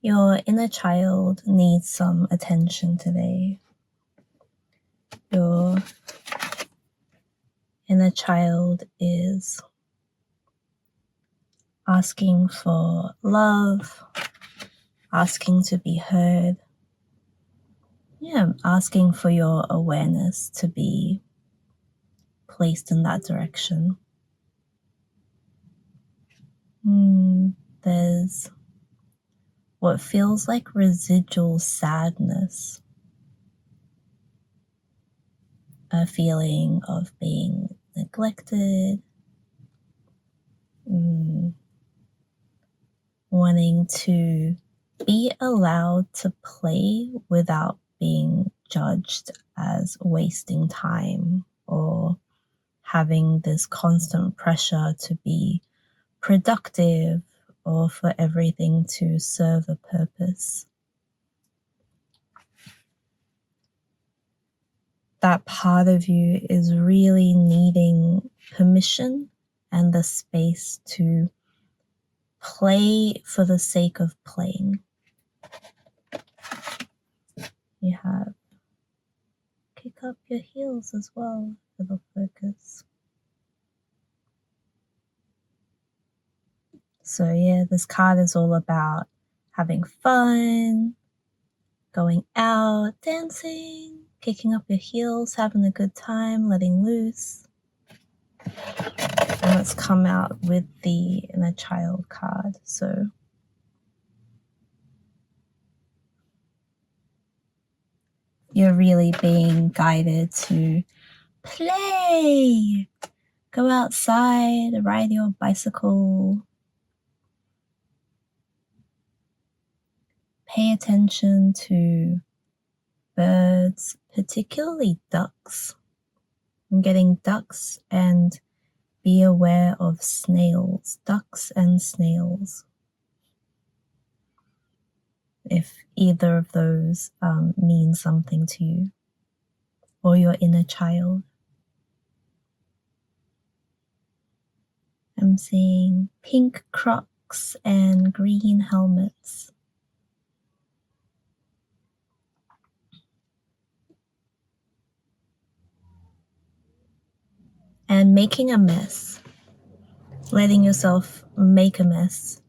Your inner child needs some attention today. Your inner child is asking for love, asking to be heard. Yeah, asking for your awareness to be placed in that direction. There's what feels like residual sadness, a feeling of being neglected, wanting to be allowed to play without being judged as wasting time or having this constant pressure to be productive or for everything to serve a purpose. That part of you is really needing permission and the space to play for the sake of playing. You have kick up your heels as well for the focus. So yeah, this card is all about having fun, going out, dancing, kicking up your heels, having a good time, letting loose. And let's come out with the inner child card. So you're really being guided to play. Go outside, ride your bicycle. Pay attention to birds, particularly ducks. I'm getting ducks, and be aware of snails, ducks and snails. If either of those mean something to you or your inner child. I'm seeing pink Crocs and green helmets. And making a mess. Letting yourself make a mess.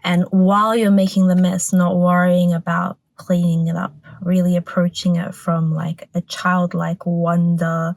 And while you're making the mess, not worrying about cleaning it up, really approaching it from like a childlike wonder,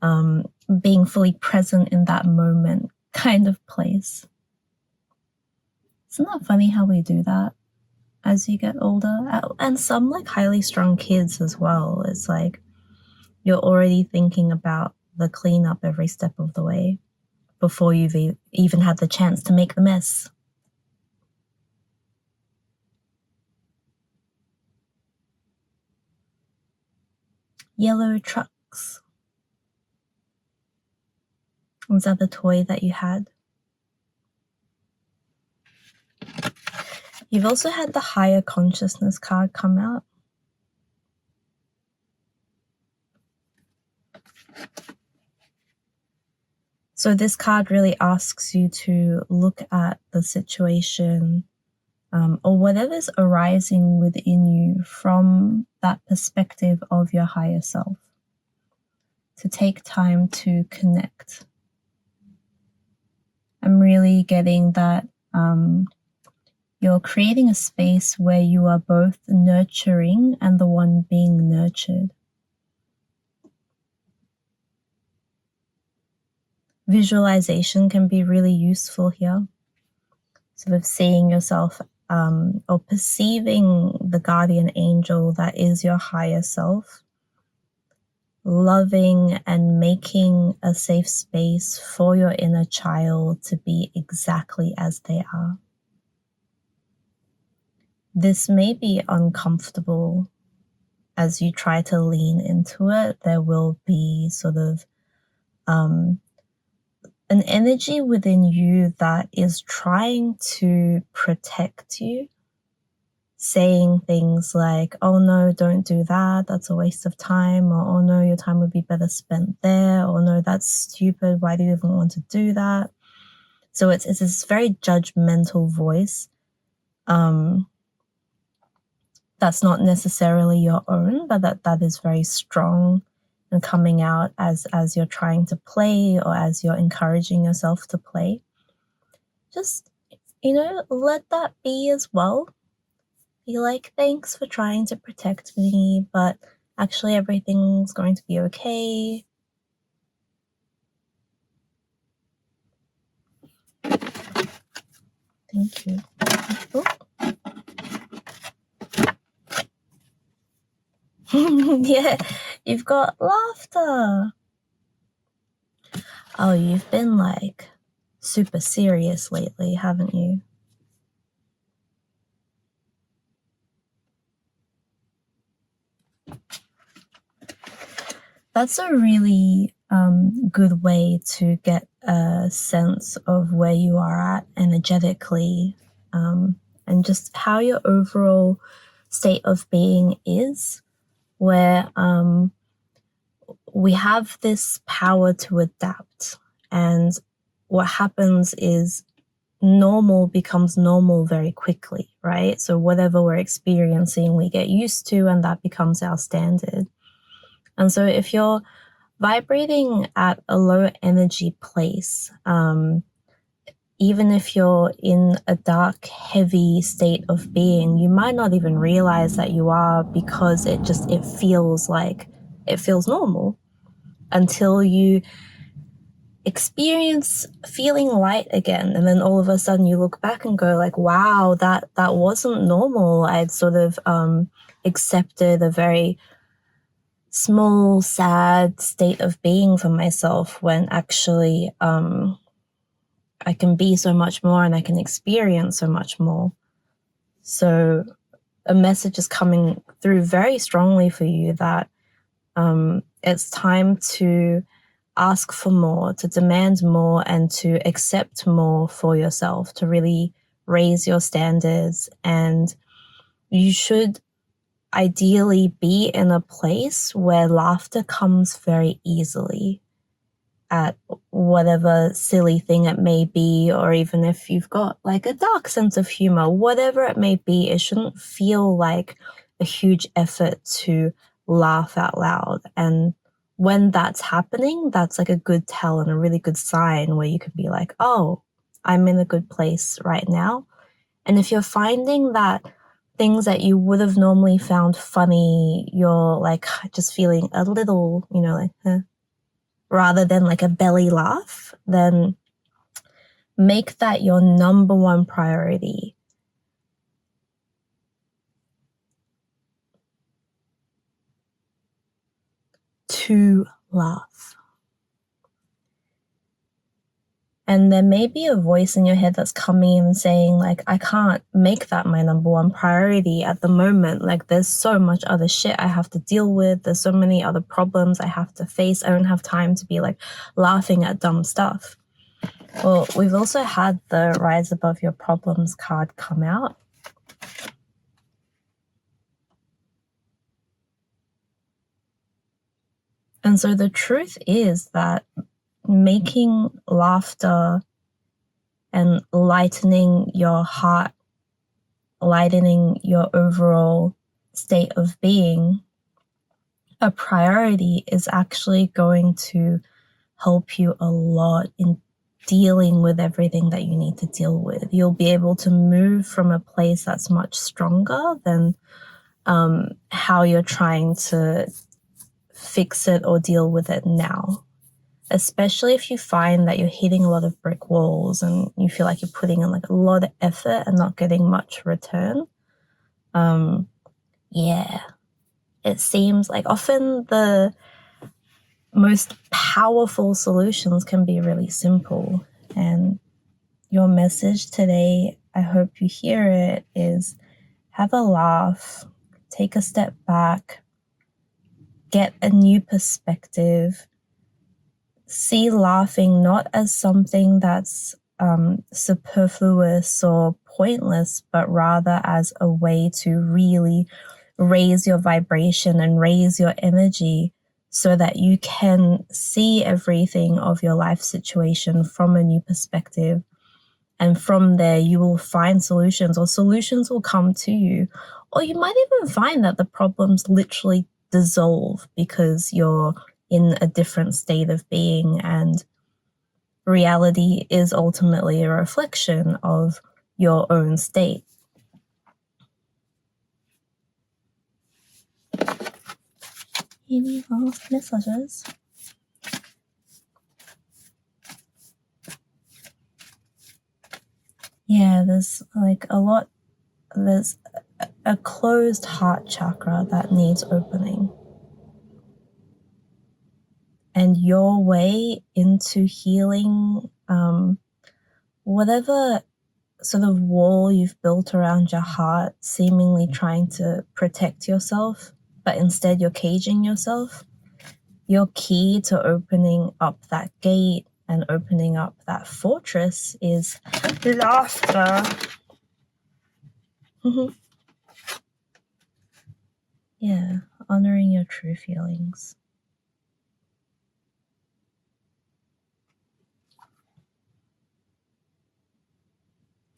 being fully present in that moment kind of place. Isn't that funny how we do that as you get older? And some like highly strung kids as well. It's like you're already thinking about the cleanup every step of the way before you've even had the chance to make the mess. Yellow trucks. Was that the toy that you had? You've also had the higher consciousness card come out. So this card really asks you to look at the situation or whatever's arising within you from that perspective of your higher self. To take time to connect. I'm really getting that you're creating a space where you are both nurturing and the one being nurtured. Visualization can be really useful here. Sort of seeing yourself or perceiving the guardian angel that is your higher self, loving and making a safe space for your inner child to be exactly as they are. This may be uncomfortable as you try to lean into it. There will be sort of an energy within you that is trying to protect you, saying things like, oh no, don't do that, that's a waste of time, or oh no, your time would be better spent there, or no, that's stupid, why do you even want to do that? So it's this very judgmental voice that's not necessarily your own, but that is very strong and coming out as you're trying to play or as you're encouraging yourself to play. Just, let that be as well. Be like, thanks for trying to protect me, but actually everything's going to be okay. Thank you. Yeah, you've got laughter. Oh, you've been like super serious lately, haven't you? That's a really good way to get a sense of where you are at energetically, and just how your overall state of being is, where we have this power to adapt. And what happens is normal becomes normal very quickly, right? So whatever we're experiencing, we get used to, and that becomes our standard. And so if you're vibrating at a low energy place, even if you're in a dark, heavy state of being, you might not even realize that you are, because it feels normal until you experience feeling light again. And then all of a sudden you look back and go like, wow, that wasn't normal. I'd sort of accepted a very small, sad state of being for myself, when actually I can be so much more and I can experience so much more. So a message is coming through very strongly for you that it's time to ask for more, to demand more, and to accept more for yourself, to really raise your standards. And you should ideally be in a place where laughter comes very easily at whatever silly thing it may be, or even if you've got like a dark sense of humor, whatever it may be, it shouldn't feel like a huge effort to laugh out loud. And when that's happening, that's like a good tell and a really good sign where you could be like, oh, I'm in a good place right now. And if you're finding that things that you would have normally found funny, you're like just feeling a little, rather than like a belly laugh, then make that your number one priority. To laugh. And there may be a voice in your head that's coming and saying like, I can't make that my number one priority at the moment. Like there's so much other shit I have to deal with. There's so many other problems I have to face. I don't have time to be like laughing at dumb stuff. Well, we've also had the Rise Above Your Problems card come out. And so the truth is that making laughter and lightening your heart, lightening your overall state of being a priority is actually going to help you a lot in dealing with everything that you need to deal with. You'll be able to move from a place that's much stronger than how you're trying to fix it or deal with it now. Especially if you find that you're hitting a lot of brick walls and you feel like you're putting in like a lot of effort and not getting much return. It seems like often the most powerful solutions can be really simple. And your message today, I hope you hear it, is have a laugh, take a step back, get a new perspective, see laughing not as something that's superfluous or pointless, but rather as a way to really raise your vibration and raise your energy so that you can see everything of your life situation from a new perspective And from there, you will find solutions, or solutions will come to you. Or you might even find that the problems literally dissolve because you're in a different state of being, and reality is ultimately a reflection of your own state. Any last messages? Yeah, there's like a lot, there's a closed heart chakra that needs opening. And your way into healing whatever sort of wall you've built around your heart, seemingly trying to protect yourself, but instead you're caging yourself. Your key to opening up that gate and opening up that fortress is laughter. Yeah, honoring your true feelings.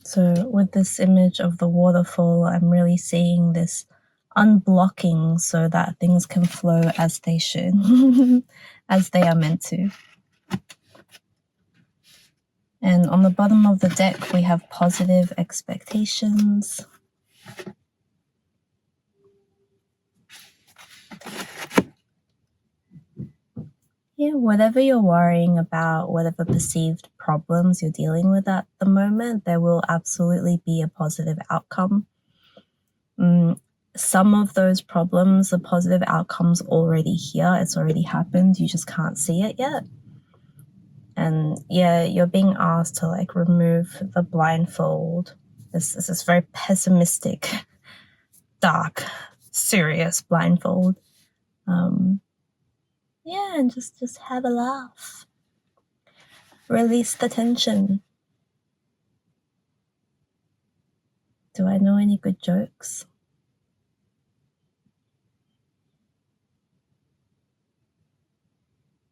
So with this image of the waterfall, I'm really seeing this unblocking so that things can flow as they should, as they are meant to. And on the bottom of the deck, we have positive expectations. Yeah, whatever you're worrying about, whatever perceived problems you're dealing with at the moment, there will absolutely be a positive outcome. Some of those problems, the positive outcome's already here. It's already happened. You just can't see it yet. And yeah, you're being asked to like remove the blindfold. This is very pessimistic, dark, serious blindfold. Yeah, and just have a laugh. Release the tension. Do I know any good jokes?